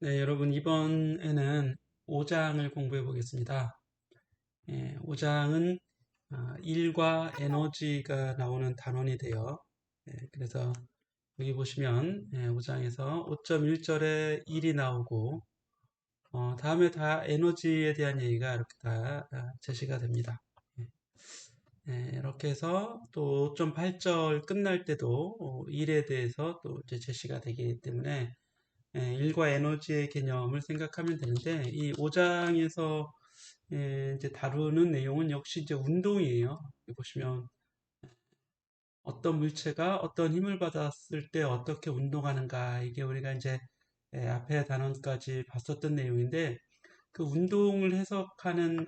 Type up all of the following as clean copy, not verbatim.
네, 여러분 이번에는 5장을 공부해 보겠습니다. 5장은 일과 에너지가 나오는 단원이 돼요. 그래서 여기 보시면 5장에서 5.1절에 일이 나오고 다음에 다 에너지에 대한 얘기가 이렇게 다 제시가 됩니다. 이렇게 해서 또 5.8절 끝날 때도 일에 대해서 또 이제 제시가 되기 때문에 일과 에너지의 개념을 생각하면 되는데, 이 5장에서 이제 다루는 내용은 역시 이제 운동이에요. 여기 보시면 어떤 물체가 어떤 힘을 받았을 때 어떻게 운동하는가, 이게 우리가 이제 앞에 단원까지 봤었던 내용인데, 그 운동을 해석하는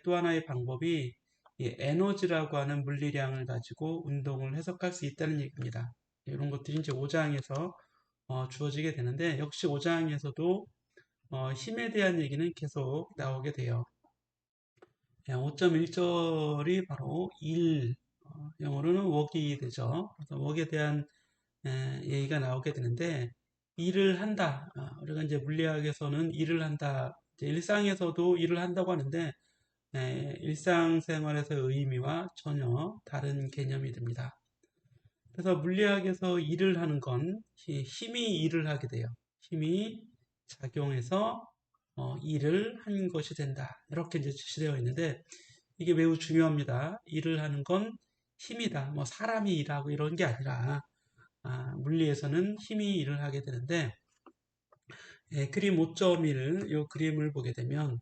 또 하나의 방법이 이 에너지라고 하는 물리량을 가지고 운동을 해석할 수 있다는 얘기입니다. 이런 것들이 이제 5장에서 주어지게 되는데, 역시 5장에서도 힘에 대한 얘기는 계속 나오게 돼요. 5.1절이 바로 일, 영어로는 work이 되죠. 그래서 work에 대한 얘기가 나오게 되는데, 일을 한다. 우리가 이제 물리학에서는 일을 한다. 이제 일상에서도 일을 한다고 하는데, 일상생활에서의 의미와 전혀 다른 개념이 됩니다. 그래서 물리학에서 일을 하는 건 힘이 일을 하게 돼요. 힘이 작용해서 일을 한 것이 된다. 이렇게 이제 제시되어 있는데, 이게 매우 중요합니다. 일을 하는 건 힘이다. 뭐 사람이 일하고 이런 게 아니라 물리에서는 힘이 일을 하게 되는데, 그림 5.1 이 그림을 보게 되면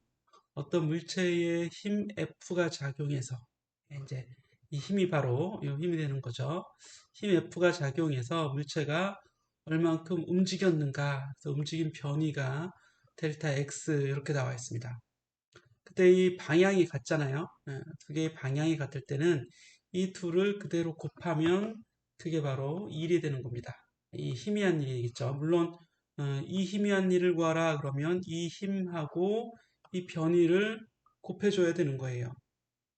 어떤 물체의 힘 F가 작용해서 이제 이 힘이 바로 이 힘이 되는 거죠. 힘 F가 작용해서 물체가 얼만큼 움직였는가, 그래서 움직임 변이가 델타 X 이렇게 나와 있습니다. 그때 이 방향이 같잖아요. 두 개의 방향이 같을 때는 이 둘을 그대로 곱하면 그게 바로 일이 되는 겁니다. 이 희미한 일이겠죠. 물론 이 희미한 일을 구하라 그러면 이 힘하고 이 변이를 곱해줘야 되는 거예요.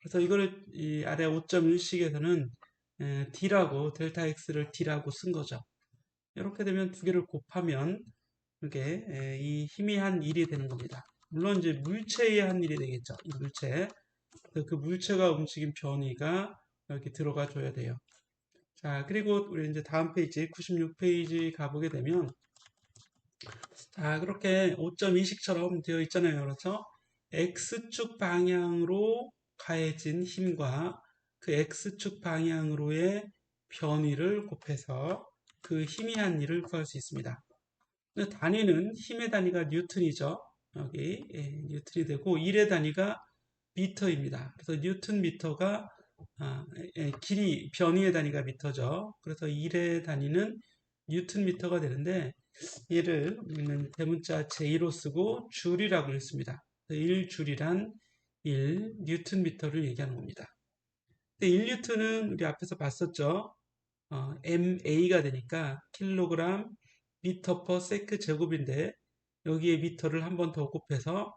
그래서 이거를 이 아래 5.1식에서는 D라고 델타 X를 D라고 쓴 거죠. 이렇게 되면 두 개를 곱하면 이게 이 희미한 일이 되는 겁니다. 물론 이제 물체의 한 일이 되겠죠. 이 물체. 그 물체가 움직인 변이가 여기 들어가 줘야 돼요. 자, 그리고 우리 이제 다음 페이지 96페이지 가보게 되면 자, 그렇게 5.2식처럼 되어 있잖아요. 그렇죠? X축 방향으로 가해진 힘과 그 X축 방향으로의 변이를 곱해서 그 희미한 일을 구할 수 있습니다. 단위는 힘의 단위가 뉴턴이죠. 여기 뉴턴이 되고 일의 단위가 미터입니다. 그래서 뉴턴 미터가 길이 변이의 단위가 미터죠. 그래서 일의 단위는 뉴턴 미터가 되는데 얘를 우리는 대문자 J로 쓰고 줄이라고 했습니다. 1줄이란 1 뉴턴 미터를 얘기하는 겁니다. 근데 1뉴턴은 우리 앞에서 봤었죠. MA가 되니까 킬로그램 미터 퍼 세크 제곱인데 여기에 미터를 한 번 더 곱해서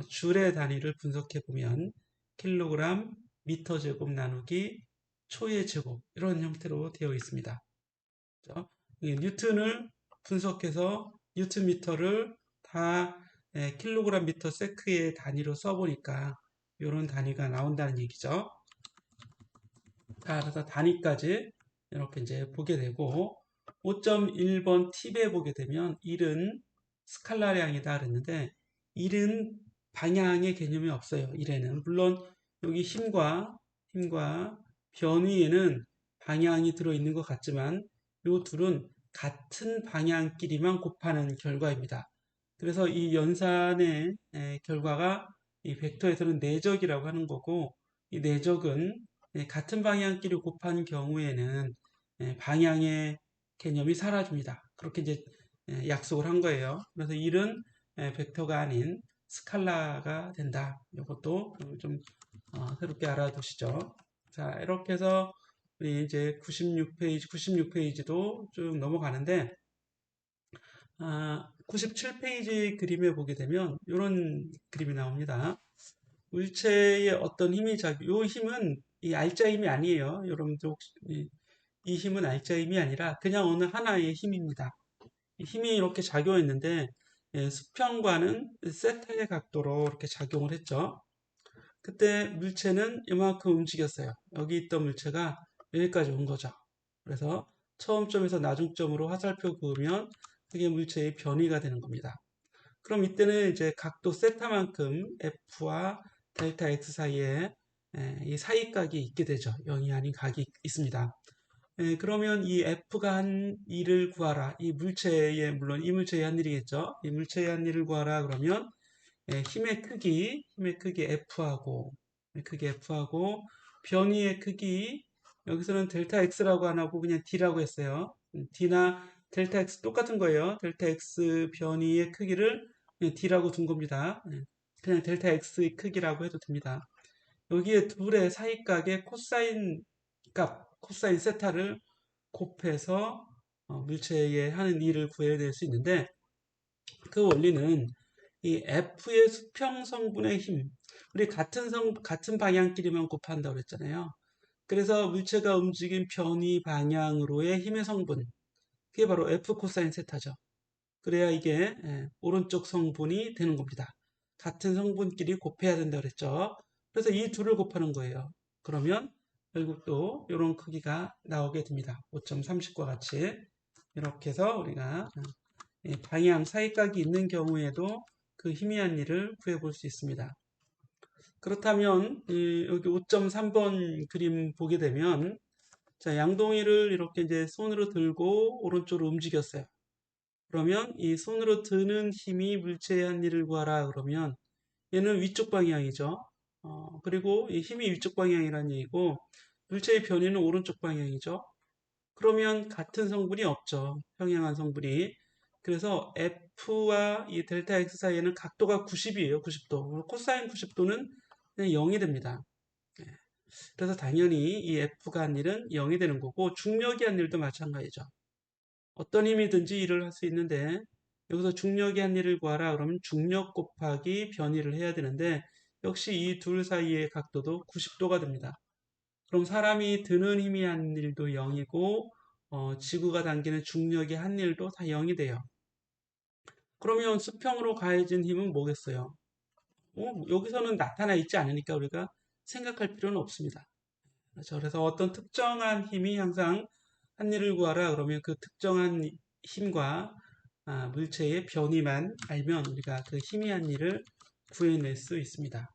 줄의 단위를 분석해 보면 킬로그램 미터 제곱 나누기 초의 제곱 이런 형태로 되어 있습니다. 그렇죠? 뉴턴을 분석해서 뉴턴 미터를 다 킬로그램 미터 세크의 단위로 써보니까 이런 단위가 나온다는 얘기죠. 자, 그래서 단위까지 이렇게 이제 보게 되고 5.1번 팁에 보게 되면 1은 스칼라량이다 그랬는데 1은 방향의 개념이 없어요. 1에는 물론 여기 힘과 변위에는 방향이 들어있는 것 같지만 이 둘은 같은 방향끼리만 곱하는 결과입니다. 그래서 이 연산의 결과가 이 벡터에서는 내적이라고 하는 거고 이 내적은 같은 방향끼리 곱한 경우에는 방향의 개념이 사라집니다. 그렇게 이제 약속을 한 거예요. 그래서 1은 벡터가 아닌 스칼라가 된다. 이것도 좀 새롭게 알아두시죠. 자, 이렇게 해서 우리 이제 96페이지도 쭉 넘어가는데 97페이지 그림에 보게 되면 이런 그림이 나옵니다. 물체의 어떤 힘이 이 힘은 이 알짜 힘이 아니에요. 여러분들 혹시 이 힘은 알짜 힘이 아니라 그냥 어느 하나의 힘입니다. 힘이 이렇게 작용했는데 수평과는 세타의 각도로 이렇게 작용을 했죠. 그때 물체는 이만큼 움직였어요. 여기 있던 물체가 여기까지 온 거죠. 그래서 처음 점에서 나중 점으로 화살표 그으면 그게 물체의 변이가 되는 겁니다. 그럼 이때는 이제 각도 세타만큼 F와 델타 X 사이에 이 사이각이 있게 되죠. 0이 아닌 각이 있습니다. 그러면 이 F가 한 일을 구하라. 이 물체의, 물론 이 물체의 한 일이겠죠. 이 물체의 한 일을 구하라. 그러면 힘의 크기 F하고, 변이의 크기, 여기서는 델타 X라고 안 하고 그냥 D라고 했어요. D나 델타 X 똑같은 거예요. 델타 X 변이의 크기를 그냥 D라고 둔 겁니다. 그냥 델타 X의 크기라고 해도 됩니다. 여기에 둘의 사이각의 코사인 값, 코사인 세타를 곱해서 물체에 하는 일을 구해낼 수 있는데, 그 원리는 이 F의 수평 성분의 힘, 우리 같은 방향끼리만 곱한다고 그랬잖아요. 그래서 물체가 움직인 변이 방향으로의 힘의 성분, 그게 바로 F 코사인 세타죠. 그래야 이게 오른쪽 성분이 되는 겁니다. 같은 성분끼리 곱해야 된다고 그랬죠. 그래서 이 둘을 곱하는 거예요. 그러면 결국 또 이런 크기가 나오게 됩니다. 5.30과 같이 이렇게 해서 우리가 방향 사이각이 있는 경우에도 그 희미한 일을 구해볼 수 있습니다. 그렇다면 여기 5.3번 그림 보게 되면 자, 양동이를 이렇게 이제 손으로 들고 오른쪽으로 움직였어요. 그러면 이 손으로 드는 힘이 물체의 한 일을 구하라 그러면 얘는 위쪽 방향이죠. 그리고 이 힘이 위쪽 방향이라는 얘기고 물체의 변이는 오른쪽 방향이죠. 그러면 같은 성분이 없죠. 평행한 성분이. 그래서 F와 이 델타 X 사이에는 각도가 90이에요. 90도. 코사인 90도는 그냥 0이 됩니다. 그래서 당연히 이 F가 한 일은 0이 되는 거고 중력이 한 일도 마찬가지죠. 어떤 힘이든지 일을 할 수 있는데 여기서 중력이 한 일을 구하라 그러면 중력 곱하기 변이를 해야 되는데 역시 이 둘 사이의 각도도 90도가 됩니다. 그럼 사람이 드는 힘이 한 일도 0이고 지구가 당기는 중력이 한 일도 다 0이 돼요. 그러면 수평으로 가해진 힘은 뭐겠어요? 여기서는 나타나 있지 않으니까 우리가 생각할 필요는 없습니다. 그렇죠? 그래서 어떤 특정한 힘이 항상 한 일을 구하라 그러면 그 특정한 힘과 물체의 변이만 알면 우리가 그 힘이 한 일을 구해낼 수 있습니다.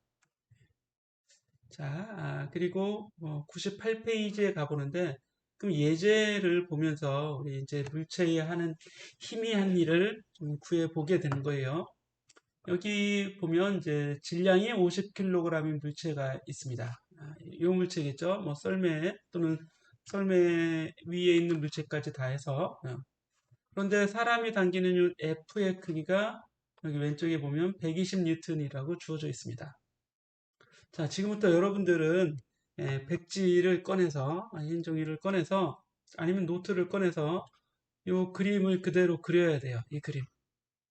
자, 그리고 98페이지에 가보는데 그럼 예제를 보면서 우리 이제 물체에 하는 힘이 한 일을 좀 구해보게 되는 거예요. 여기 보면 이제 질량이 50kg인 물체가 있습니다. 이 물체겠죠. 뭐 썰매 또는 썰매 위에 있는 물체까지 다 해서. 그런데 사람이 당기는 이 F의 크기가 여기 왼쪽에 보면 120N이라고 주어져 있습니다. 자, 지금부터 여러분들은 백지를 꺼내서, 흰 종이를 꺼내서, 아니면 노트를 꺼내서 이 그림을 그대로 그려야 돼요. 이 그림.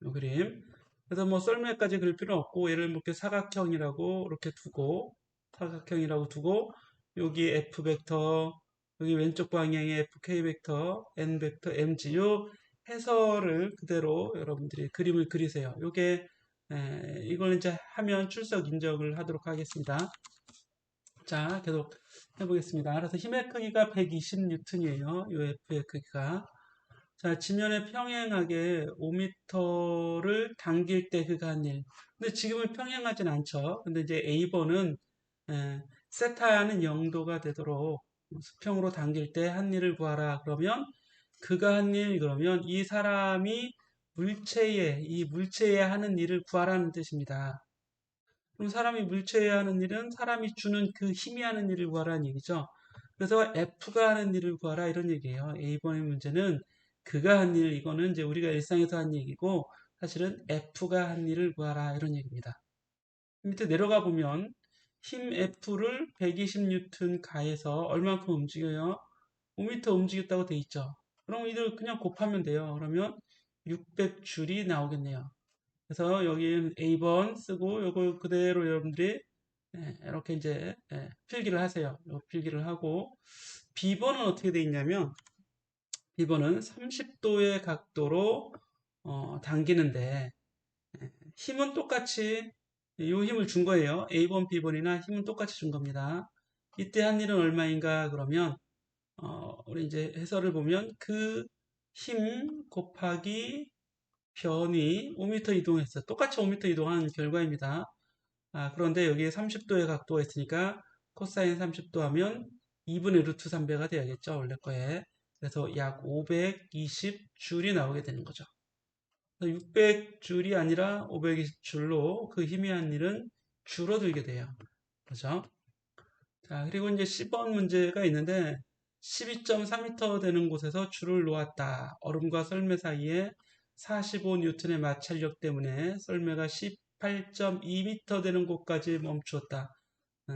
이 그림. 그래서 뭐 썰매까지 그릴 필요는 없고, 예를 이렇게 사각형이라고 이렇게 두고, 사각형이라고 두고, 여기 F 벡터, 여기 왼쪽 방향에 FK 벡터, N 벡터, MG, 요 해설을 그대로 여러분들이 그림을 그리세요. 요게, 이걸 이제 하면 출석 인정을 하도록 하겠습니다. 자, 계속 해보겠습니다. 그래서 힘의 크기가 120N이에요. 요 F의 크기가. 자, 지면에 평행하게 5m를 당길 때 그가 한 일. 근데 지금은 평행하진 않죠. 근데 이제 A번은 세타는 0도가 되도록 수평으로 당길 때 한 일을 구하라. 그러면 그가 한 일, 그러면 이 사람이 이 물체에 하는 일을 구하라는 뜻입니다. 그럼 사람이 물체에 하는 일은 사람이 주는 그 힘이 하는 일을 구하라는 얘기죠. 그래서 F가 하는 일을 구하라 이런 얘기예요. A번의 문제는 그가 한 일, 이거는 이제 우리가 일상에서 한 얘기고 사실은 F가 한 일을 구하라 이런 얘기입니다. 밑에 내려가 보면 힘 F를 120N 가해서 얼만큼 움직여요? 5m 움직였다고 돼 있죠. 그럼 이들 그냥 곱하면 돼요. 그러면 600줄이 나오겠네요. 그래서 여기 A번 쓰고 요거 그대로 여러분들이 이렇게 이제 필기를 하세요. 필기를 하고 B번은 어떻게 돼 있냐면 B번은 30도의 각도로 당기는데 힘은 똑같이 이 힘을 준 거예요. A번, B번이나 힘은 똑같이 준 겁니다. 이때 한 일은 얼마인가 그러면 우리 이제 해설을 보면 그 힘 곱하기 변이 5m 이동했어요. 똑같이 5m 이동한 결과입니다. 그런데 여기에 30도의 각도가 있으니까 코사인 30도 하면 2분의 루트 3배가 돼야겠죠. 원래 거에. 그래서 약 520줄이 나오게 되는 거죠. 600줄이 아니라 520줄로 그 희미한 일은 줄어들게 돼요. 그렇죠? 자, 그리고 이제 10번 문제가 있는데 12.3m 되는 곳에서 줄을 놓았다. 얼음과 썰매 사이에 45N의 마찰력 때문에 썰매가 18.2m 되는 곳까지 멈추었다.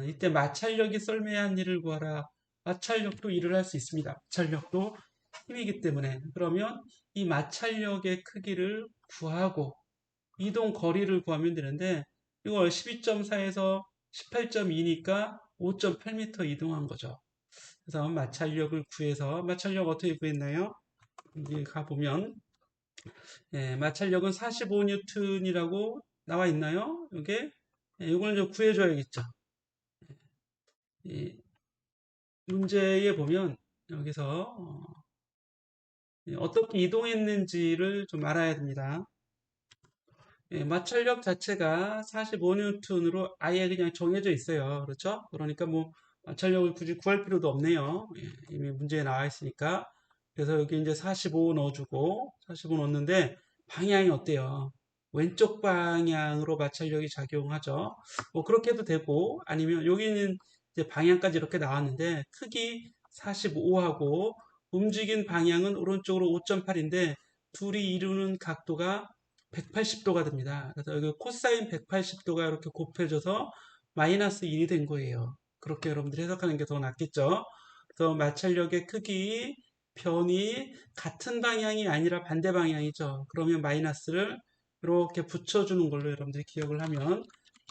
이때 마찰력이 썰매의 한 일을 구하라. 마찰력도 일을 할 수 있습니다. 마찰력도 힘이기 때문에 그러면 이 마찰력의 크기를 구하고 이동 거리를 구하면 되는데 이걸 12.4에서 18.2니까 5.8m 이동한 거죠. 그래서 마찰력을 구해서 마찰력 어떻게 구했나요? 여기 가보면 마찰력은 45N이라고 나와 있나요? 이게 이걸 좀 구해줘야겠죠. 이 문제에 보면 여기서 어떻게 이동했는지를 좀 알아야 됩니다. 마찰력 자체가 45N으로 아예 그냥 정해져 있어요. 그렇죠? 그러니까 뭐 마찰력을 굳이 구할 필요도 없네요. 이미 문제에 나와 있으니까. 그래서 여기 이제 45 넣어주고 45 넣었는데 방향이 어때요? 왼쪽 방향으로 마찰력이 작용하죠. 뭐 그렇게 해도 되고 아니면 여기는 이제 방향까지 이렇게 나왔는데 크기 45하고 움직인 방향은 오른쪽으로 5.8인데 둘이 이루는 각도가 180도가 됩니다. 그래서 여기 코사인 180도가 이렇게 곱해져서 마이너스 1이 된 거예요. 그렇게 여러분들이 해석하는 게 더 낫겠죠. 그래서 마찰력의 크기, 변이 같은 방향이 아니라 반대 방향이죠. 그러면 마이너스를 이렇게 붙여주는 걸로 여러분들이 기억을 하면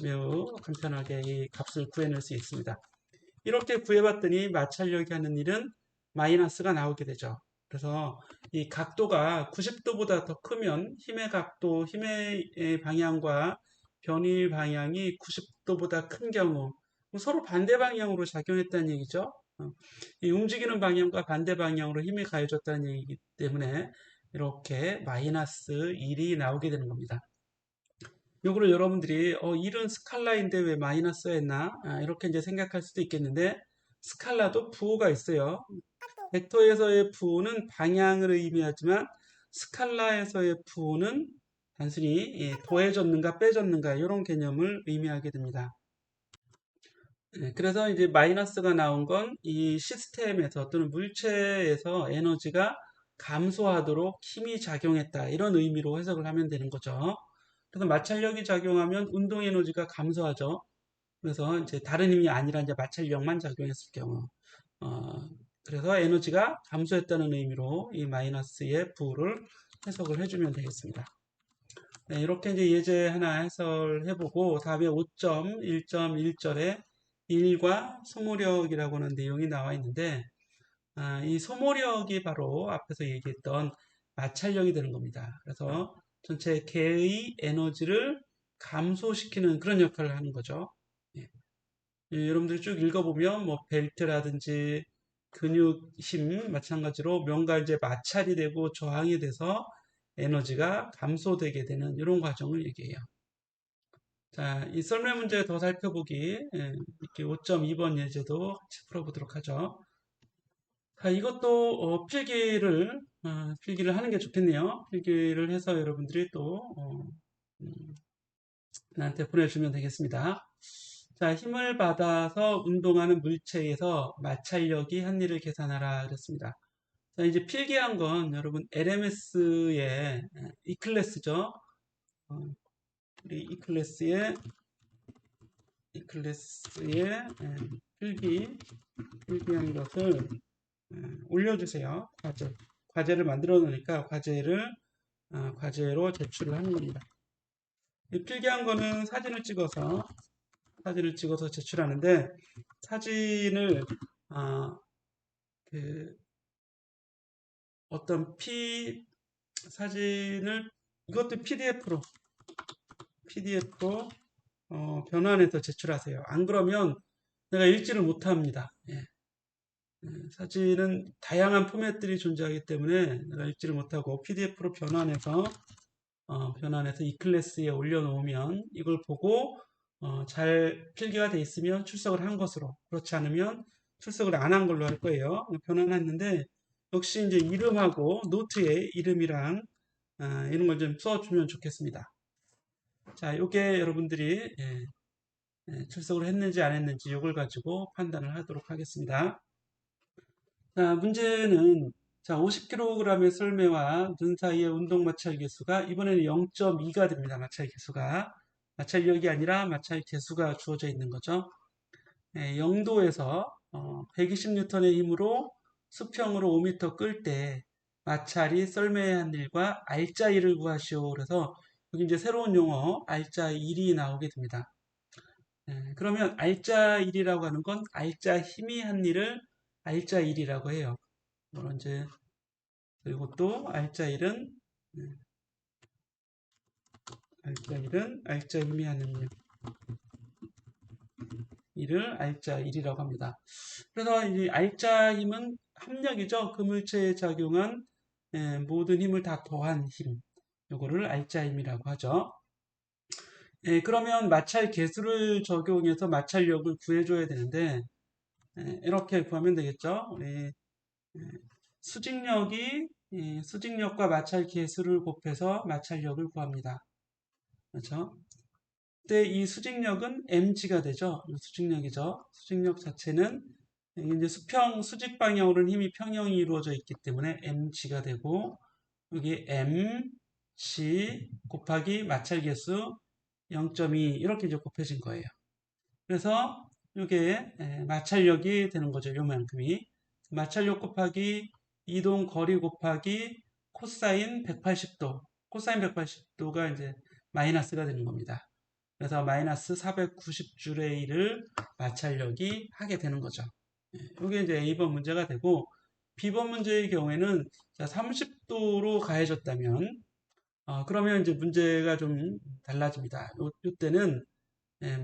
매우 간편하게 이 값을 구해낼 수 있습니다. 이렇게 구해봤더니 마찰력이 하는 일은 마이너스가 나오게 되죠. 그래서 이 각도가 90도보다 더 크면 힘의 각도, 힘의 방향과 변이 방향이 90도보다 큰 경우 서로 반대 방향으로 작용했다는 얘기죠. 이 움직이는 방향과 반대 방향으로 힘이 가해졌다는 얘기이기 때문에 이렇게 마이너스 1이 나오게 되는 겁니다. 요거를 여러분들이 1은 스칼라인데 왜 마이너스 했나 이렇게 이제 생각할 수도 있겠는데 스칼라도 부호가 있어요. 벡터에서의 부호는 방향을 의미하지만 스칼라에서의 부호는 단순히 더해졌는가 빼졌는가 이런 개념을 의미하게 됩니다. 그래서 이제 마이너스가 나온 건 이 시스템에서 또는 물체에서 에너지가 감소하도록 힘이 작용했다 이런 의미로 해석을 하면 되는 거죠. 그래서 마찰력이 작용하면 운동 에너지가 감소하죠. 그래서 이제 다른 힘이 아니라 이제 마찰력만 작용했을 경우, 어, 그래서 에너지가 감소했다는 의미로 이 마이너스의 부를 해석을 해주면 되겠습니다. 네, 이렇게 이제 예제 하나 해설해보고 다음에 5.1.1절에 일과 소모력이라고 하는 내용이 나와 있는데 이 소모력이 바로 앞에서 얘기했던 마찰력이 되는 겁니다. 그래서 전체 개의 에너지를 감소시키는 그런 역할을 하는 거죠. 예. 여러분들이 쭉 읽어보면 뭐 벨트라든지 근육 힘 마찬가지로 뭔가 이제 마찰이 되고 저항이 돼서 에너지가 감소되게 되는 이런 과정을 얘기해요. 자, 이 썰매 문제 더 살펴보기 이렇게 5.2번 예제도 같이 풀어보도록 하죠. 자, 이것도 필기를 하는 게 좋겠네요. 필기를 해서 여러분들이 또 음, 나한테 보내주면 되겠습니다. 자, 힘을 받아서 운동하는 물체에서 마찰력이 한 일을 계산하라 그랬습니다. 자, 이제 필기한 건 여러분 LMS의 E클래스죠. 우리 E클래스의 필기한 것을 올려주세요. 과제를 만들어 놓으니까 과제로 제출을 하는 겁니다. 필기한 거는 사진을 찍어서 제출하는데 사진을 그 어떤 사진을 이것도 PDF로 변환해서 제출하세요. 안 그러면 내가 읽지를 못합니다. 예. 사진은 다양한 포맷들이 존재하기 때문에 내가 읽지를 못하고 PDF로 변환해서 이 클래스에 올려놓으면 이걸 보고 잘 필기가 돼 있으면 출석을 한 것으로, 그렇지 않으면 출석을 안 한 걸로 할 거예요. 변환했는데 역시 이제 이름하고 노트에 이름이랑 이런 걸 좀 써주면 좋겠습니다. 자, 요게 여러분들이 출석을 했는지 안 했는지 이걸 가지고 판단을 하도록 하겠습니다. 자, 문제는 자, 50kg의 썰매와 눈 사이의 운동 마찰 개수가 이번에는 0.2가 됩니다. 마찰 개수가. 마찰력이 아니라 마찰 개수가 주어져 있는 거죠. 0도에서 120N의 힘으로 수평으로 5m 끌 때 마찰이 썰매의 한 일과 알짜 1을 구하시오. 그래서 여기 이제 새로운 용어 알짜 1이 나오게 됩니다. 그러면 알짜 1이라고 하는 건 알짜 힘이 한 일을 알짜 1이라고 해요. 물론 이제 그리고 또 알짜 1은 알짜 힘이 하는 일을 알짜 1이라고 합니다. 그래서 이 알짜 힘은 합력이죠. 그 물체에 작용한 모든 힘을 다 더한 힘. 요거를 알짜 힘이라고 하죠. 그러면 마찰 계수를 적용해서 마찰력을 구해줘야 되는데 이렇게 구하면 되겠죠. 수직력과 마찰 계수를 곱해서 마찰력을 구합니다. 그렇죠? 그때 이 수직력은 mg가 되죠. 수직력이죠. 수직력 자체는 이제 수직 방향으로는 힘이 평형이 이루어져 있기 때문에 mg가 되고 여기 mg 곱하기 마찰 계수 0.2 이렇게 이제 곱해진 거예요. 그래서 이게 마찰력이 되는 거죠. 요만큼이 마찰력 곱하기 이동 거리 곱하기 코사인 180도. 코사인 180도가 이제 마이너스가 되는 겁니다. 그래서 마이너스 490줄의 1을 마찰력이 하게 되는 거죠. 이게 이제 A번 문제가 되고 B번 문제의 경우에는 30도로 가해졌다면 그러면 이제 문제가 좀 달라집니다. 이때는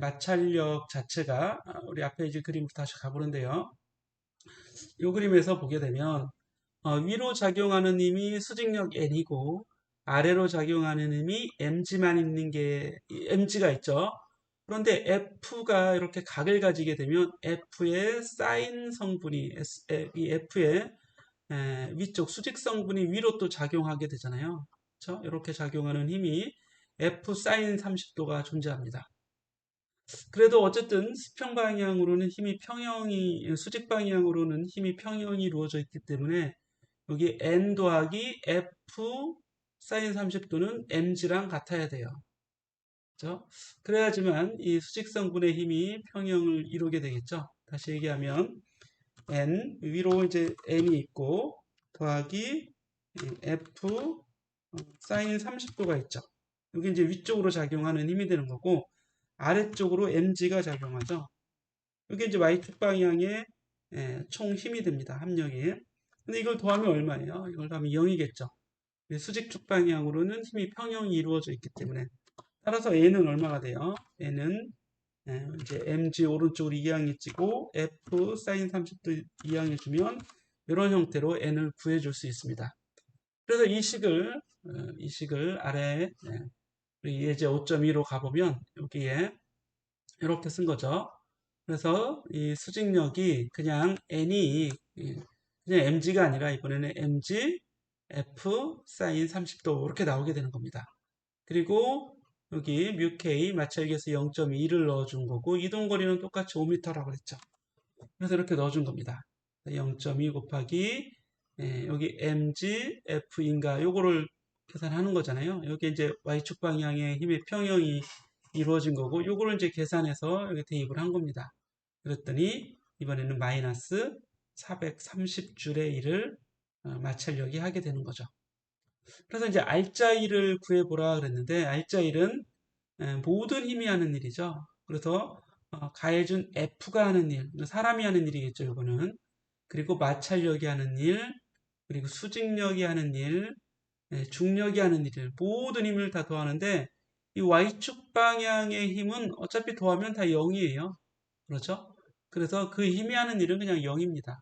마찰력 자체가 우리 앞에 이제 그림부터 다시 가보는데요. 이 그림에서 보게 되면 위로 작용하는 힘이 수직력 N이고 아래로 작용하는 힘이 mg만 있는 게 mg가 있죠. 그런데 F가 이렇게 각을 가지게 되면 F의 사인 성분이 이 F의 위쪽 수직 성분이 위로 또 작용하게 되잖아요. 그렇죠? 이렇게 작용하는 힘이 F 사인 30도가 존재합니다. 그래도 어쨌든 수평 방향으로는 수직 방향으로는 힘이 평형이 이루어져 있기 때문에 여기 n 더하기 f 사인 30도는 mg랑 같아야 돼요. 그렇죠? 그래야지만 이 수직성분의 힘이 평형을 이루게 되겠죠. 다시 얘기하면 n 위로 이제 n이 있고 더하기 f 사인 30도가 있죠. 여기 이제 위쪽으로 작용하는 힘이 되는 거고 아래쪽으로 mg가 작용하죠. 이게 이제 y축 방향의 총 힘이 됩니다. 합력이. 근데 이걸 더하면 얼마예요? 이걸 더하면 0이겠죠. 수직축 방향으로는 힘이 평형이 이루어져 있기 때문에 따라서 n은 얼마가 돼요? n은 이제 mg 오른쪽으로 이항이 찌고 f 사인 30도 이항해 주면 이런 형태로 n을 구해 줄 수 있습니다. 그래서 이 식을 아래 예제 5.2로 가보면 여기에 이렇게 쓴 거죠. 그래서 이 수직력이 그냥 n이 그냥 mg가 아니라 이번에는 mg f 사인 30도 이렇게 나오게 되는 겁니다. 그리고 여기 뮤k 마찰계수 0.2를 넣어준 거고 이동거리는 똑같이 5m라고 그랬죠. 그래서 이렇게 넣어준 겁니다. 0.2 곱하기 여기 mg f인가 요거를 계산하는 거잖아요. 여기 이제 y축 방향의 힘의 평형이 이루어진 거고 요거를 이제 계산해서 여기 대입을 한 겁니다. 그랬더니 이번에는 마이너스 430줄의 1을 마찰력이 하게 되는 거죠. 그래서 이제 알짜 1을 구해보라 그랬는데 알짜 1은 모든 힘이 하는 일이죠. 그래서 가해준 F가 하는 일, 사람이 하는 일이겠죠. 이거는. 그리고 마찰력이 하는 일, 그리고 수직력이 하는 일, 중력이 하는 일을 모든 힘을 다 더하는데 이 Y축 방향의 힘은 어차피 더하면 다 0이에요. 그렇죠? 그래서 그 힘이 하는 일은 그냥 0입니다.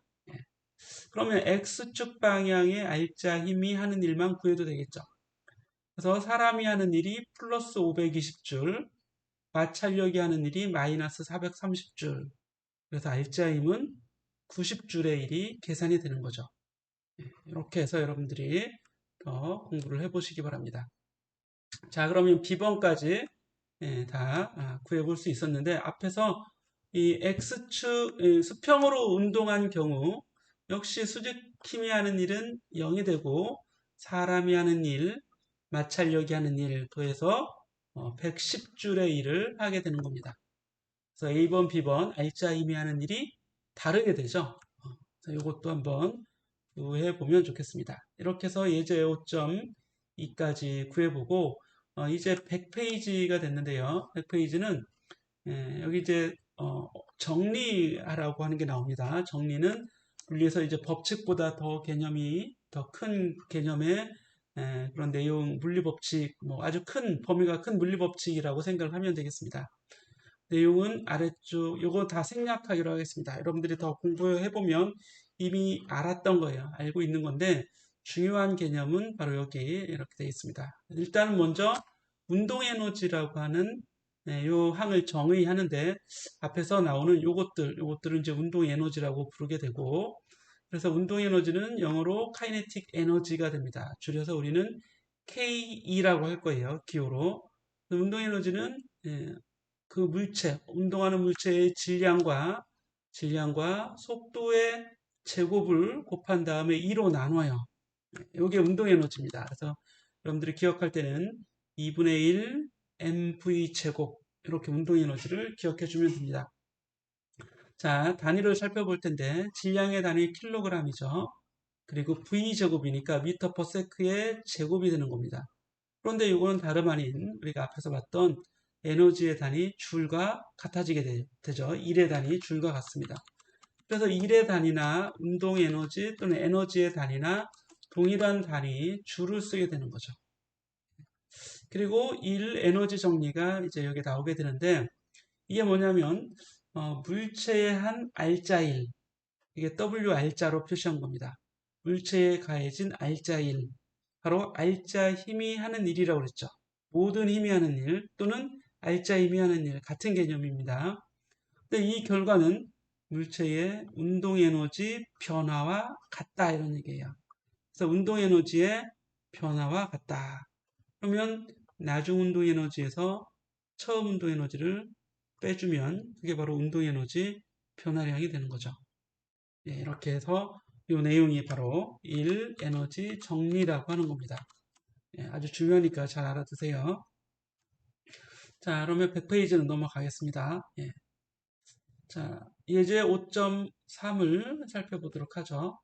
그러면 X축 방향의 알짜 힘이 하는 일만 구해도 되겠죠. 그래서 사람이 하는 일이 플러스 520줄, 마찰력이 하는 일이 마이너스 430줄. 그래서 알짜 힘은 90줄의 일이 계산이 되는 거죠. 이렇게 해서 여러분들이 더 공부를 해보시기 바랍니다. 자, 그러면 B번까지 다 구해볼 수 있었는데 앞에서 이 X축 수평으로 운동한 경우 역시 수직 힘이 하는 일은 0이 되고 사람이 하는 일, 마찰력이 하는 일 더해서 110줄의 일을 하게 되는 겁니다. 그래서 A번, B번 알짜 힘이 하는 일이 다르게 되죠. 이것도 한번 구해 보면 좋겠습니다. 이렇게 해서 예제 5.2까지 구해보고 이제 100페이지가 됐는데요. 100페이지는 여기 이제 정리하라고 하는 게 나옵니다. 정리는 분리해서 이제 법칙보다 더 개념이 더 큰 개념의 그런 내용 물리법칙 뭐 아주 큰 범위가 큰 물리법칙이라고 생각을 하면 되겠습니다. 내용은 아래쪽 요거 다 생략하기로 하겠습니다. 여러분들이 더 공부해보면 이미 알았던 거예요. 알고 있는 건데 중요한 개념은 바로 여기 이렇게 되어 있습니다. 일단 먼저 운동에너지라고 하는 요 항을 정의하는데 앞에서 나오는 요것들은 이제 운동에너지라고 부르게 되고 그래서 운동에너지는 영어로 카이네틱 에너지가 됩니다. 줄여서 우리는 KE라고 할 거예요. 기호로. 운동에너지는 그 물체, 운동하는 물체의 질량과 속도의 제곱을 곱한 다음에 2로 나눠요. 이게 운동 에너지입니다. 그래서 여러분들이 기억할 때는 2분의 1 mv 제곱 이렇게 운동 에너지를 기억해 주면 됩니다. 자, 단위를 살펴볼 텐데 질량의 단위 킬로그램이죠. 그리고 v 제곱이니까 미터 퍼 세크의 제곱이 되는 겁니다. 그런데 이거는 다름 아닌 우리가 앞에서 봤던 에너지의 단위 줄과 같아지게 되죠. 1의 단위 줄과 같습니다. 그래서 1의 단위나 운동 에너지 또는 에너지의 단위나 동일한 단위 줄을 쓰게 되는 거죠. 그리고 1 에너지 정리가 이제 여기 나오게 되는데 이게 뭐냐면 물체의 한 알짜일 이게 WR자로 표시한 겁니다. 물체에 가해진 알짜일 바로 알짜 힘이 하는 일이라고 그랬죠. 모든 힘이 하는 일 또는 알짜 힘이 하는 일 같은 개념입니다. 근데 이 결과는 물체의 운동 에너지 변화와 같다 이런 얘기예요. 그래서 운동 에너지의 변화와 같다. 그러면 나중 운동 에너지에서 처음 운동 에너지를 빼주면 그게 바로 운동 에너지 변화량이 되는 거죠. 이렇게 해서 이 내용이 바로 1 에너지 정리라고 하는 겁니다. 아주 중요하니까 잘 알아두세요. 자, 그러면 100페이지는 넘어가겠습니다. 자, 예제 5.3을 살펴보도록 하죠.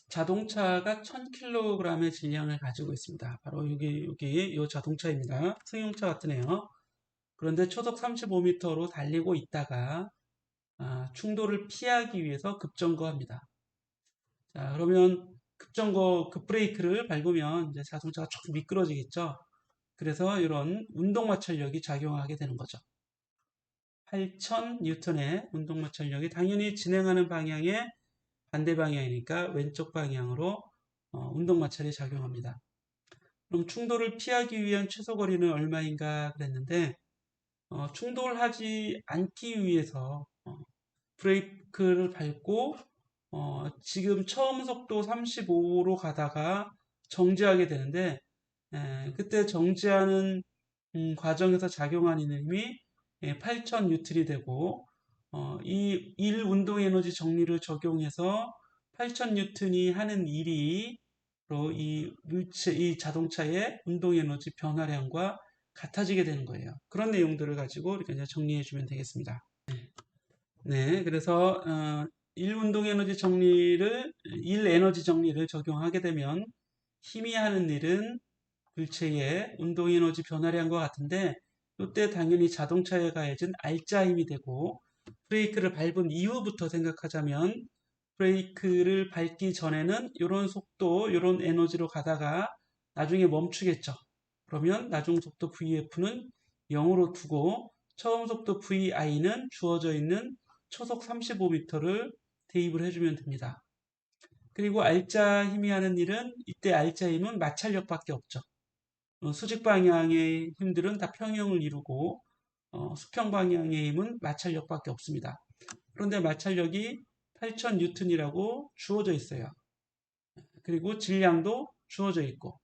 자동차가 1000kg의 질량을 가지고 있습니다. 바로 여기 이 자동차입니다. 승용차 같으네요. 그런데 초속 35m로 달리고 있다가 충돌을 피하기 위해서 급정거합니다. 자, 그러면 급브레이크를 밟으면 이제 자동차가 조금 미끄러지겠죠. 그래서 이런 운동 마찰력이 작용하게 되는 거죠. 8000N의 운동 마찰력이 당연히 진행하는 방향의 반대 방향이니까 왼쪽 방향으로 운동 마찰이 작용합니다. 그럼 충돌을 피하기 위한 최소 거리는 얼마인가 그랬는데 충돌하지 않기 위해서 브레이크를 밟고 지금 처음 속도 35로 가다가 정지하게 되는데 그때 정지하는 과정에서 작용하는 힘이 8000N이 되고 이 1 운동 에너지 정리를 적용해서 8000N이 하는 일이 바로 이 자동차의 운동 에너지 변화량과 같아지게 되는 거예요. 그런 내용들을 가지고 이렇게 이제 정리해 주면 되겠습니다. 네, 그래서 1 운동 에너지 정리를 1 에너지 정리를 적용하게 되면 힘이 하는 일은 물체의 운동 에너지 변화량과 같은데 이때 당연히 자동차에 가해진 알짜 힘이 되고 브레이크를 밟은 이후부터 생각하자면 브레이크를 밟기 전에는 이런 속도, 이런 에너지로 가다가 나중에 멈추겠죠. 그러면 나중 속도 VF는 0으로 두고 처음 속도 VI는 주어져 있는 초속 35m를 대입을 해주면 됩니다. 그리고 알짜 힘이 하는 일은 이때 알짜 힘은 마찰력밖에 없죠. 수직 방향의 힘들은 다 평형을 이루고 수평 방향의 힘은 마찰력밖에 없습니다. 그런데 마찰력이 8000N이라고 주어져 있어요. 그리고 질량도 주어져 있고.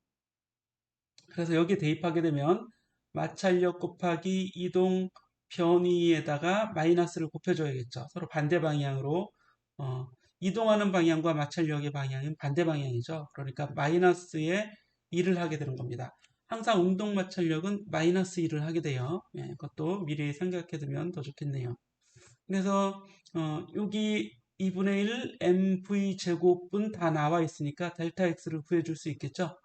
그래서 여기에 대입하게 되면 마찰력 곱하기 이동 변위에다가 마이너스를 곱해줘야겠죠. 서로 반대 방향으로 어, 이동하는 방향과 마찰력의 방향은 반대 방향이죠. 그러니까 마이너스에 1을 하게 되는 겁니다. 항상 운동 마찰력은 마이너스 1을 하게 돼요. 예, 그것도 미리 생각해 두면 더 좋겠네요. 그래서 여기 2분의 1 mv 제곱은 다 나와 있으니까 델타 x를 구해줄 수 있겠죠.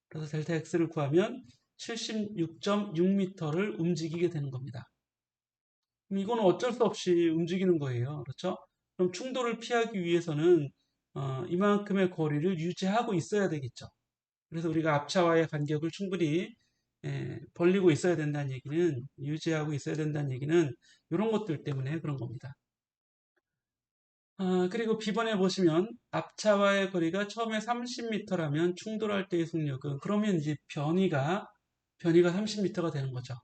그래서 델타 x를 구하면 76.6m를 움직이게 되는 겁니다. 그럼 이거는 어쩔 수 없이 움직이는 거예요. 그렇죠? 그럼 충돌을 피하기 위해서는 이만큼의 거리를 유지하고 있어야 되겠죠. 그래서 우리가 앞차와의 간격을 충분히 벌리고 있어야 된다는 얘기는, 유지하고 있어야 된다는 얘기는 이런 것들 때문에 그런 겁니다. 그리고 B번에 보시면 앞차와의 거리가 처음에 30m라면 충돌할 때의 속력은, 그러면 이제 변이가 30m가 되는 거죠.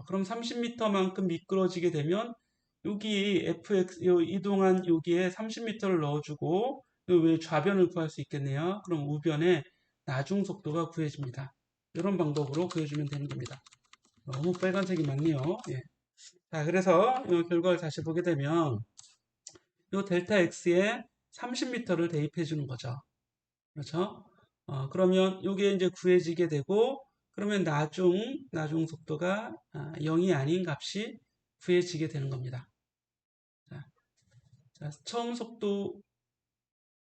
그럼 30m만큼 미끄러지게 되면 여기 fx 이동한 여기에 30m를 넣어주고 왜 좌변을 구할 수 있겠네요. 그럼 우변에 나중 속도가 구해집니다. 이런 방법으로 구해주면 되는 겁니다. 너무 빨간색이 많네요. 예. 자, 그래서 이 결과를 다시 보게 되면 이 델타 x에 30m를 대입해 주는 거죠. 그렇죠? 그러면 이게 이제 구해지게 되고, 그러면 나중 속도가 0이 아닌 값이 구해지게 되는 겁니다. 자, 처음 속도는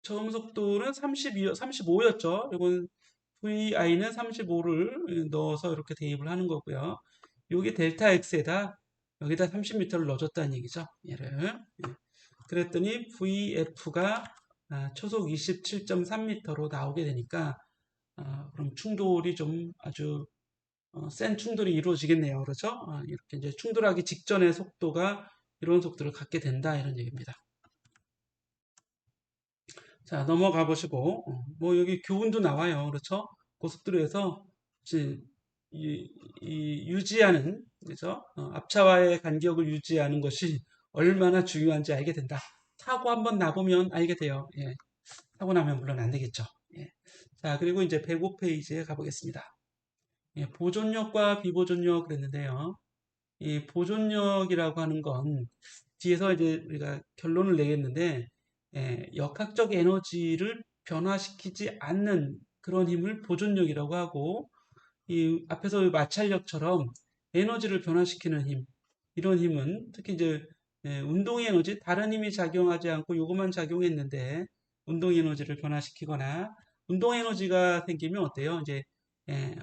35였죠. 이건 VI는 35를 넣어서 이렇게 대입을 하는 거고요. 여기 델타 X에다 여기다 30m를 넣어줬다는 얘기죠. 얘를. 예. 그랬더니 VF가 초속 27.3m로 나오게 되니까 그럼 충돌이 좀 아주 센 충돌이 이루어지겠네요. 그렇죠? 이렇게 이제 충돌하기 직전의 속도가 이런 속도를 갖게 된다 이런 얘기입니다. 자, 넘어가 보시고 뭐 여기 교훈도 나와요. 그렇죠? 고속도로에서 이제 유지하는, 그죠? 앞차와의 간격을 유지하는 것이 얼마나 중요한지 알게 된다. 사고 한번 나보면 알게 돼요. 예. 사고 나면 물론 안 되겠죠. 예. 자, 그리고 이제 105페이지에 가보겠습니다. 예, 보존력과 비보존력 그랬는데요. 이 보존력이라고 하는 건 뒤에서 이제 우리가 결론을 내겠는데, 역학적 에너지를 변화시키지 않는 그런 힘을 보존력이라고 하고, 이 앞에서 마찰력처럼 에너지를 변화시키는 힘, 이런 힘은 특히 이제 운동의 에너지, 다른 힘이 작용하지 않고 요것만 작용했는데 운동 에너지를 변화시키거나, 운동 에너지가 생기면 어때요? 이제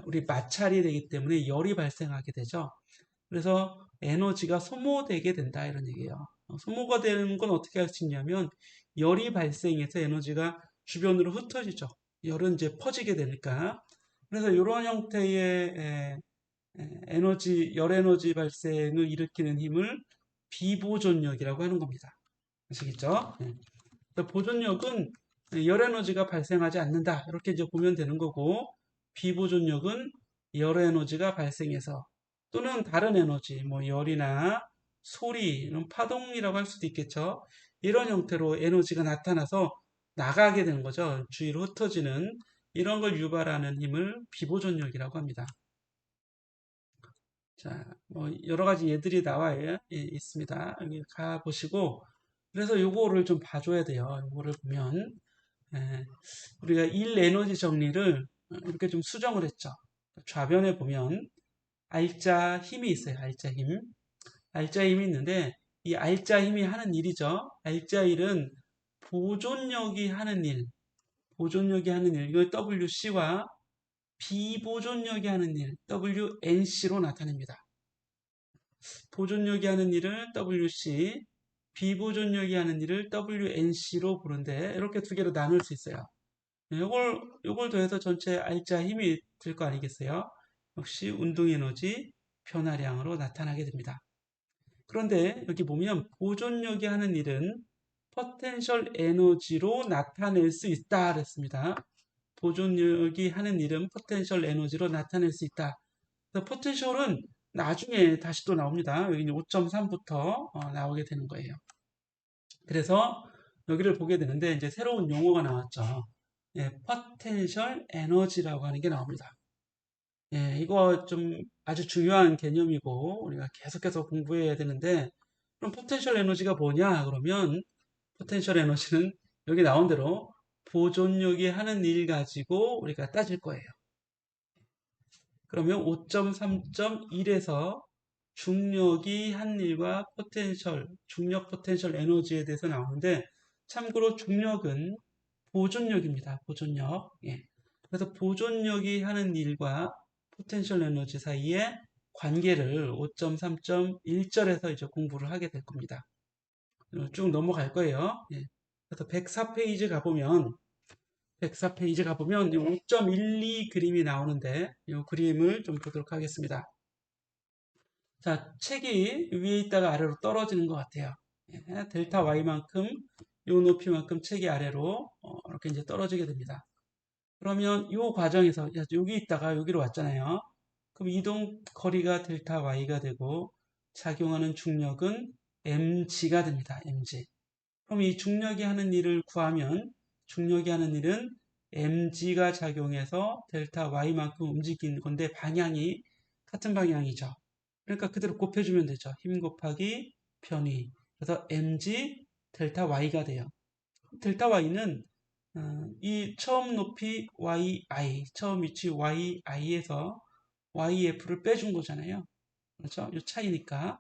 우리 마찰이 되기 때문에 열이 발생하게 되죠. 그래서 에너지가 소모되게 된다 이런 얘기예요. 소모가 되는 건 어떻게 할 수 있냐면 열이 발생해서 에너지가 주변으로 흩어지죠. 열은 이제 퍼지게 되니까. 그래서 이런 형태의 열 에너지 발생을 일으키는 힘을 비보존력이라고 하는 겁니다. 아시겠죠? 보존력은 열 에너지가 발생하지 않는다 이렇게 이제 보면 되는 거고, 비보존력은 열 에너지가 발생해서 또는 다른 에너지, 뭐 열이나 소리, 이런 파동이라고 할 수도 있겠죠. 이런 형태로 에너지가 나타나서 나가게 되는 거죠. 주위로 흩어지는 이런 걸 유발하는 힘을 비보존력이라고 합니다. 자, 뭐 여러 가지 예들이 나와 있습니다. 여기 가 보시고, 그래서 요거를 좀 봐줘야 돼요. 요거를 보면 우리가 일 에너지 정리를 이렇게 좀 수정을 했죠. 좌변에 보면 알짜 힘이 있어요. 알짜 힘. 알짜 힘이 있는데 이 알짜 힘이 하는 일이죠. 알짜 일은 보존력이 하는 일, 보존력이 하는 일, 이거 WC와 비보존력이 하는 일, WNC로 나타냅니다. 보존력이 하는 일을 WC, 비보존력이 하는 일을 WNC로 부르는데 이렇게 두 개로 나눌 수 있어요. 요걸 더해서 전체 알짜 힘이 될 거 아니겠어요? 역시 운동 에너지 변화량으로 나타나게 됩니다. 그런데 여기 보면 보존력이 하는 일은 포텐셜 에너지로 나타낼 수 있다 그랬습니다. 보존력이 하는 일은 포텐셜 에너지로 나타낼 수 있다. 그래서 포텐셜은 나중에 다시 또 나옵니다. 여기 5.3부터 나오게 되는 거예요. 그래서 여기를 보게 되는데 이제 새로운 용어가 나왔죠. 예, 포텐셜 에너지라고 하는 게 나옵니다. 예, 이거 좀 아주 중요한 개념이고 우리가 계속해서 공부해야 되는데 그럼 포텐셜 에너지가 뭐냐? 그러면 포텐셜 에너지는 여기 나온 대로 보존력이 하는 일 가지고 우리가 따질 거예요. 그러면 5.3.1에서 중력이 한 일과 포텐셜, 중력 포텐셜 에너지에 대해서 나오는데 참고로 중력은 보존력입니다. 보존력. 예. 그래서 보존력이 하는 일과 포텐셜 에너지 사이의 관계를 5.3.1절에서 이제 공부를 하게 될 겁니다. 쭉 넘어갈 거예요. 예. 그래서 104페이지 가보면 104페이지 가보면 5.12 그림이 나오는데 이 그림을 좀 보도록 하겠습니다. 자, 책이 위에 있다가 아래로 떨어지는 것 같아요. 예, 델타 Y만큼 이 높이만큼 책이 아래로 이렇게 이제 떨어지게 됩니다. 그러면 이 과정에서 여기 있다가 여기로 왔잖아요. 그럼 이동 거리가 델타 Y가 되고 작용하는 중력은 mg가 됩니다. mg. 그럼 이 중력이 하는 일을 구하면 중력이 하는 일은 mg가 작용해서 델타 Y만큼 움직이는 건데 방향이 같은 방향이죠. 그러니까 그대로 곱해주면 되죠. 힘 곱하기 편위. 그래서 mg 델타 y가 돼요. 델타 y는 이 처음 높이 yi, 처음 위치 yi에서 yf를 빼준 거잖아요. 그렇죠? 이 차이니까.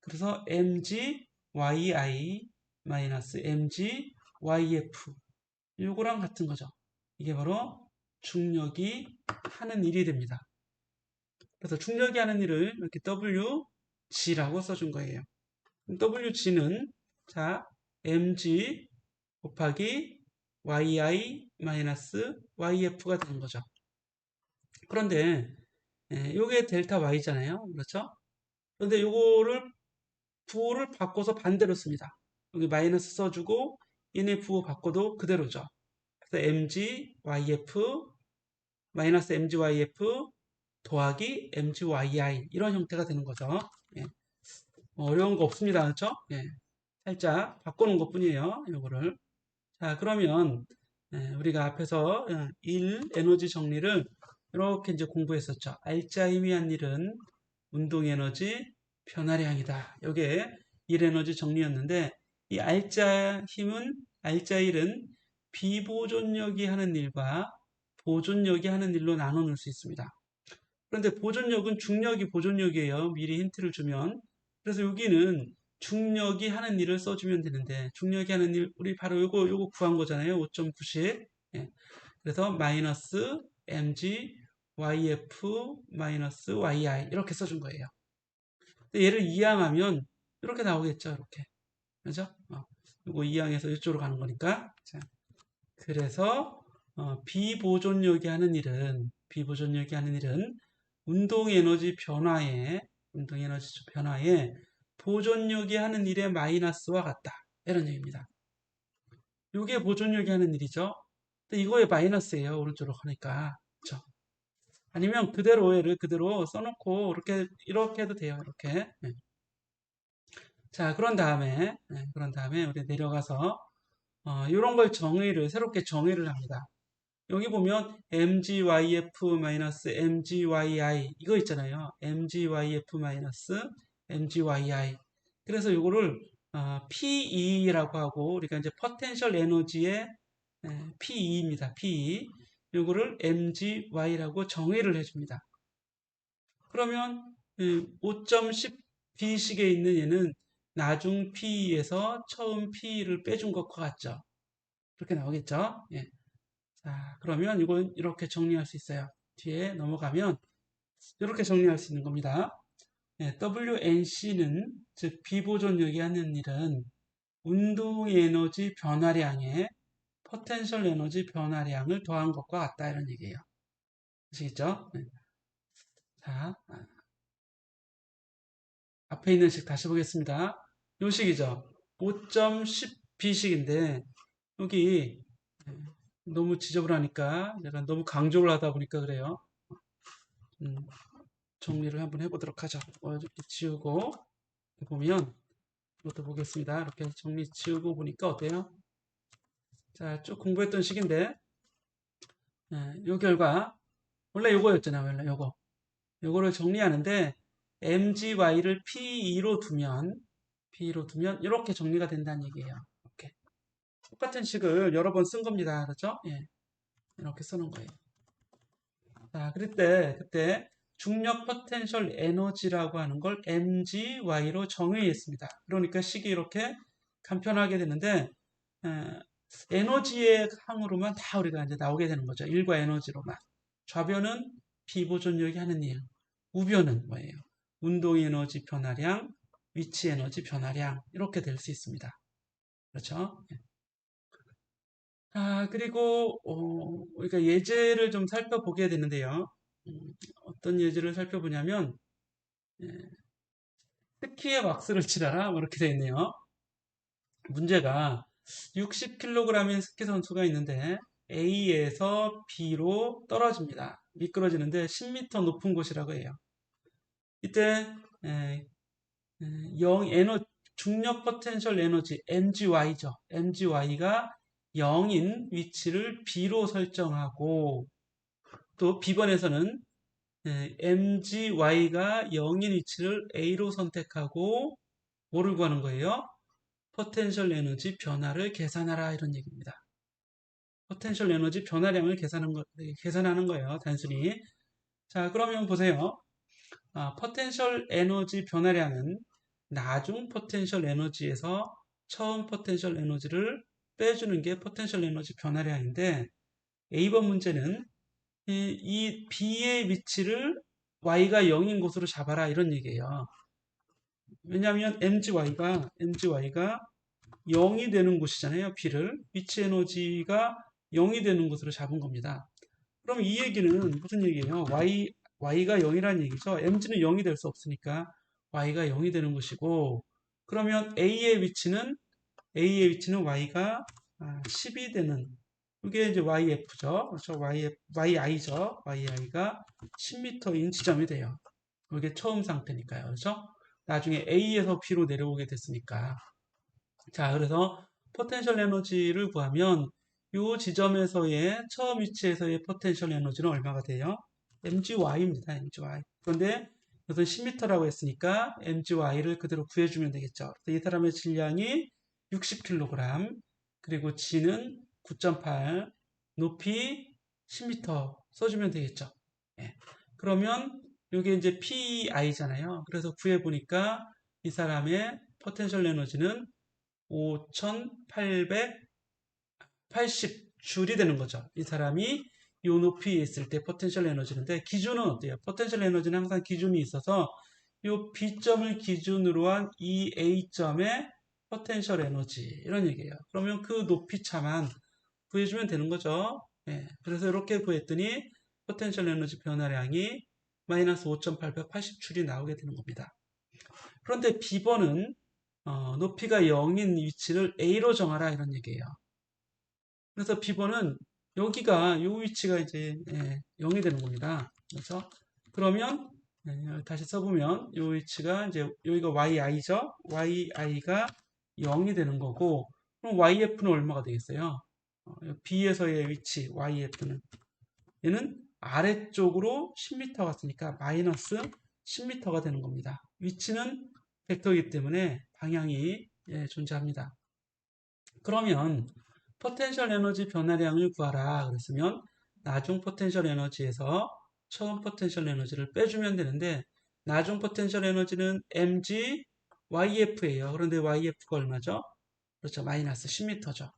그래서 mg yi 마이너스 mg yf 이거랑 같은 거죠. 이게 바로 중력이 하는 일이 됩니다. 그래서 중력이 하는 일을 이렇게 WG라고 써준 거예요. WG는 자 mg 곱하기 yi 마이너스 yf가 되는 거죠. 그런데 이게 델타 y잖아요. 그렇죠? 그런데 요거를 부호를 바꿔서 반대로 씁니다. 여기 마이너스 써주고 얘네 부호 바꿔도 그대로죠. 그래서 mg yf 마이너스 mg yf 더하기 mgyi 이런 형태가 되는 거죠. 예. 어려운 거 없습니다. 그렇죠? 예. 살짝 바꿔놓은 것 뿐이에요. 이거를. 자, 그러면 우리가 앞에서 1 에너지 정리를 이렇게 이제 공부했었죠. 알짜 힘이 한 일은 운동 에너지 변화량이다. 이게 1 에너지 정리였는데 이 알짜 힘은 알짜 일은 비보존력이 하는 일과 보존력이 하는 일로 나눠 놓을 수 있습니다. 그런데 보존력은 중력이 보존력이에요. 미리 힌트를 주면. 그래서 여기는 중력이 하는 일을 써주면 되는데 중력이 하는 일 우리 바로 요거 구한 거잖아요. 5.90. 예. 그래서 마이너스 mg yf 마이너스 yi 이렇게 써준 거예요. 얘를 이항하면 이렇게 나오겠죠. 이렇게. 그죠? 요거 이항해서 이쪽으로 가는 거니까. 자, 그래서 비보존력이 하는 일은 운동 에너지 변화에 보존력이 하는 일의 마이너스와 같다. 이런 얘기입니다. 이게 보존력이 하는 일이죠. 근데 이거의 마이너스예요. 오른쪽으로 가니까. 그렇죠? 아니면 그대로 얘를 그대로 써놓고 이렇게 해도 돼요. 이렇게. 네. 자, 그런 다음에 우리 내려가서 이런 걸 새롭게 정의를 합니다. 여기 보면 mgyf-mgyi 이거 있잖아요. mgyf-mgyi 그래서 이거를 PE라고 하고 우리가 이제 potential energy의 PE입니다. PE 이거를 mgy라고 정의를 해줍니다. 그러면 5.10b식에 있는 얘는 나중 PE에서 처음 PE를 빼준 것과 같죠. 그렇게 나오겠죠. 예. 자, 그러면 이건 이렇게 정리할 수 있어요. 뒤에 넘어가면 이렇게 정리할 수 있는 겁니다. WNC는 즉 비보존력이 하는 일은 운동 에너지 변화량에 포텐셜 에너지 변화량을 더한 것과 같다 이런 얘기예요. 아시겠죠? 네. 자, 앞에 있는 식 다시 보겠습니다. 요 식이죠. 5.10b식인데 여기 너무 지저분하니까 약간 너무 강조를 하다 보니까 그래요. 음, 정리를 한번 해보도록 하죠. 이렇게 지우고 보면 이것도 보겠습니다. 이렇게 정리 지우고 보니까 어때요? 자, 쭉 공부했던 식인데 요 결과 원래 요거였잖아요. 원래 요거를 정리하는데 MGY를 P2로 두면 이렇게 정리가 된다는 얘기예요. 이렇게 똑같은 식을 여러 번 쓴 겁니다. 그렇죠? 예, 이렇게 쓰는 거예요. 자, 그때 중력 포텐셜 에너지라고 하는 걸 MGY로 정의했습니다. 그러니까 식이 이렇게 간편하게 되는데 에너지의 항으로만 다 우리가 이제 나오게 되는 거죠. 일과 에너지로만. 좌변은 비보존력이 하는 일. 우변은 뭐예요? 운동 에너지 변화량, 위치 에너지 변화량 이렇게 될 수 있습니다. 그렇죠? 그리고 우리가 예제를 좀 살펴보게 되는데요. 어떤 예제를 살펴보냐면 예, 스키에 왁스를 칠하라 뭐 이렇게 되어 있네요. 문제가 60kg인 스키 선수가 있는데 A에서 B로 떨어집니다. 미끄러지는데 10m 높은 곳이라고 해요. 이때 에, 중력 포텐셜 에너지 MGY죠. MGY가 0인 위치를 B로 설정하고 또 B번에서는 MGY가 0인 위치를 A로 선택하고 뭐를 구하는 거예요? 포텐셜 에너지 변화를 계산하라 이런 얘기입니다. 포텐셜 에너지 변화량을 계산하는 거예요. 단순히. 자, 그러면 보세요. 포텐셜 에너지 변화량은 나중 포텐셜 에너지에서 처음 포텐셜 에너지를 빼주는 게 포텐셜 에너지 변화량인데 A번 문제는 이 B의 위치를 Y가 0인 곳으로 잡아라 이런 얘기예요. 왜냐하면 MGY가 0이 되는 곳이잖아요. B를. 위치 에너지가 0이 되는 곳으로 잡은 겁니다. 그럼 이 얘기는 무슨 얘기예요? Y가 0이라는 얘기죠. MG는 0이 될 수 없으니까 Y가 0이 되는 것이고 그러면 A의 위치는 Y가 10이 되는 이게 이제 YF죠. 그렇죠? YI죠. YI가 10m인 지점이 돼요. 이게 처음 상태니까요. 그렇죠? 나중에 A에서 B로 내려오게 됐으니까. 자, 그래서 포텐셜 에너지를 구하면 이 지점에서의 처음 위치에서의 포텐셜 에너지는 얼마가 돼요? mgy입니다. mgy. 그런데 이것은 10m라고 했으니까 mgy를 그대로 구해주면 되겠죠. 이 사람의 질량이 60kg, 그리고 g는 9.8, 높이 10m 써주면 되겠죠. 예. 그러면 이게 이제 PI잖아요. 그래서 구해보니까 이 사람의 포텐셜 에너지는 5,880줄이 되는 거죠. 이 사람이 이 높이에 있을 때 포텐셜 에너지인데 기준은 어때요? 포텐셜 에너지는 항상 기준이 있어서 이 B점을 기준으로 한 이 A점의 포텐셜 에너지 이런 얘기예요. 그러면 그 높이 차만 구해주면 되는 거죠. 예, 그래서 이렇게 구했더니 포텐셜 에너지 변화량이 마이너스 5,880줄이 나오게 되는 겁니다. 그런데 B번은 높이가 0인 위치를 A로 정하라 이런 얘기예요. 그래서 B번은 여기가 요 위치가 이제 0이 되는 겁니다. 그래서 그러면 다시 써보면 요 위치가 이제 여기가 YI죠. YI가 0이 되는 거고 그럼 YF는 얼마가 되겠어요? B에서의 위치 YF는 얘는 아래쪽으로 10m 갔으니까 마이너스 10m가 되는 겁니다. 위치는 벡터이기 때문에 방향이 존재합니다. 그러면 포텐셜 에너지 변화량을 구하라 그랬으면 나중 포텐셜 에너지에서 처음 포텐셜 에너지를 빼주면 되는데 나중 포텐셜 에너지는 mg yf예요. 그런데 yf가 얼마죠? 그렇죠. 마이너스 10m죠.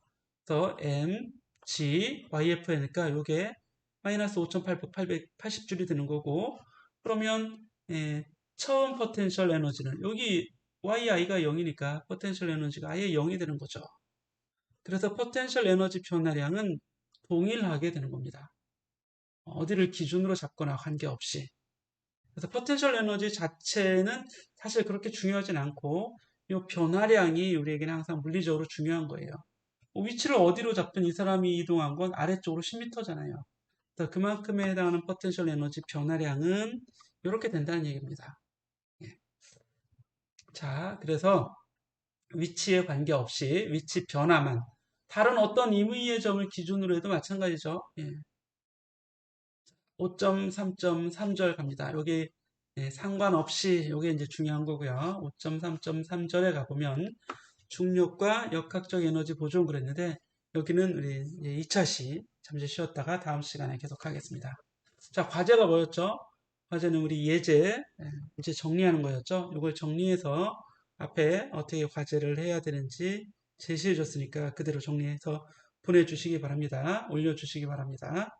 그래서 mg yf니까 이게 마이너스 5,880줄이 되는 거고 그러면 처음 포텐셜 에너지는 여기 yi가 0이니까 포텐셜 에너지가 아예 0이 되는 거죠. 그래서 포텐셜 에너지 변화량은 동일하게 되는 겁니다. 어디를 기준으로 잡거나 관계없이. 그래서 포텐셜 에너지 자체는 사실 그렇게 중요하진 않고 이 변화량이 우리에게는 항상 물리적으로 중요한 거예요. 위치를 어디로 잡든 이 사람이 이동한 건 아래쪽으로 10m잖아요. 그만큼에 해당하는 포텐셜 에너지 변화량은 이렇게 된다는 얘기입니다. 예. 자, 그래서 위치에 관계없이 위치 변화만 다른 어떤 임의의 점을 기준으로 해도 마찬가지죠. 예. 5.3.3절 갑니다. 여기 상관없이 이게 이제 중요한 거고요. 5.3.3절에 가보면 중력과 역학적 에너지 보존 그랬는데 여기는 우리 2차 시 잠시 쉬었다가 다음 시간에 계속하겠습니다. 자, 과제가 뭐였죠? 과제는 우리 예제 이제 정리하는 거였죠. 이걸 정리해서 앞에 어떻게 과제를 해야 되는지 제시해 줬으니까 그대로 정리해서 보내주시기 바랍니다. 올려주시기 바랍니다.